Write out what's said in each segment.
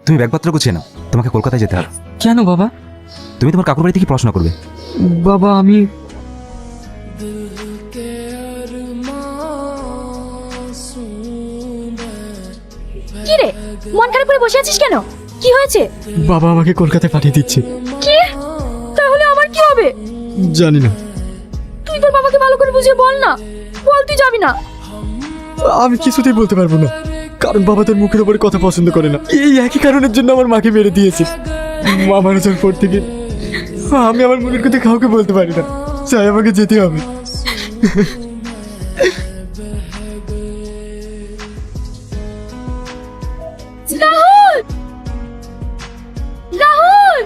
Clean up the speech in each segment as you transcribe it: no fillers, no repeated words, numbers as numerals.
তুমি ব্যাগপত্র গুছিয়ে নাও, তোমাকে কলকাতায় যেতে হবে। কেন বাবা? তুমি তোমার কাকুর বাড়িতে কি পড়াশোনা করবে? বাবা আমি কি রে, মন খারাপ করে বসে আছিস কেন? কি হয়েছে? বাবা আমাকে কলকাতায় পাঠিয়ে দিচ্ছে। কি? তাহলে আমার কি হবে? জানি না। তুই তোর বাবাকে ভালো করে বুঝিয়ে বল না। বল তুই যাবি না। আমি কিছুতেই বলতে পারবো না, কারণ বাবা তোর মুখের উপরে কথা পছন্দ করে না। এই একই কারণের জন্য আমার মাকে মেরে দিয়েছে। মা মারা যাওয়ার পর থেকে আমি আমার মনের কথা কাউকে বলতে পারি না, চাই আমাকে যেতে হবে। রাহুল, রাহুল,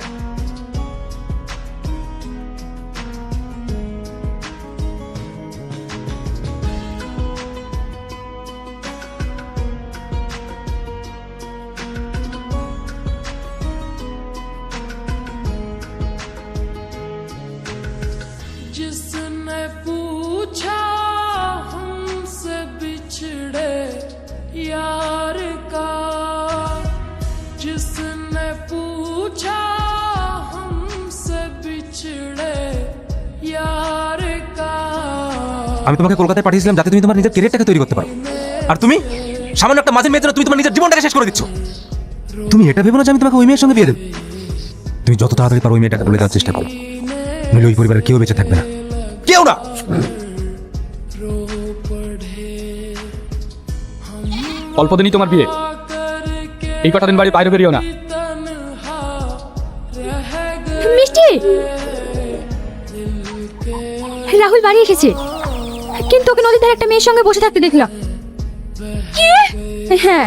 जिसने पूछा हमसे बिछड़े यार का, जिसने पूछा हमसे बिछड़े यार का। আমি তোমাকে কলকাতায় পাঠিয়েছিলাম যাতে তুমি তোমার নিজের ক্যারিয়ারটাকে তৈরি করতে পারো, আর তুমি সামান্য একটা মাঝের মেয়ের জন্য তুমি তোমার নিজের জীবনটাকে শেষ করে দিচ্ছ। তুমি এটা ভেবো না যে আমি তোমাকে ওই মেয়ের সঙ্গে বিয়ে দেব। তুমি যত তাড়াতাড়ি পারো ওই মেয়েটাকে বলে দেওয়ার চেষ্টা করো, নইলে ওই পরিবারের কেউ বেঁচে থাকবে না, কেউ না। অল্প দিনই তোমার বিয়ে, এই কটা দিন বাড়ি বাইরে বেরিও না। মিষ্টি, রাহুল বাড়ি এসেছে, কিন্তু ওকে নদীর ধারে একটা মেয়ের সঙ্গে বসে থাকতে দেখলাম। কি? হ্যাঁ।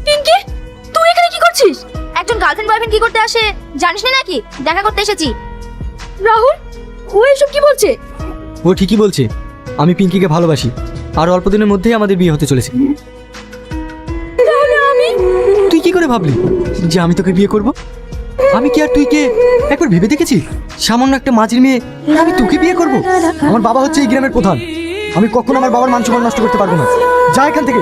পিঙ্কি, তুই এখানে কি করছিস? একজন গার্লফ্রেন্ড বয়ফ্রেন্ড কি করতে আসে জানিস না নাকি? দেখা করতে এসেছি। রাহুল, ও এসব কি বলছে? ও ঠিকই বলছে, আমি পিঙ্কিকে ভালোবাসি, আর অল্প দিনের মধ্যেই আমাদের বিয়ে হতে চলেছে। তাহলে আমি? তুই কি করে ভাবলি যে আমি তোকে বিয়ে করব? আমি কি আর তুই কে একবার ভেবে দেখেছি? সামান্য একটা মাঝির মেয়ে আমি তোকে বিয়ে করব? আমার বাবা হচ্ছে এই গ্রামের প্রধান, আমি কখনো আমার বাবার মান সম্মান নষ্ট করতে পারবো না। যা এখান থেকে।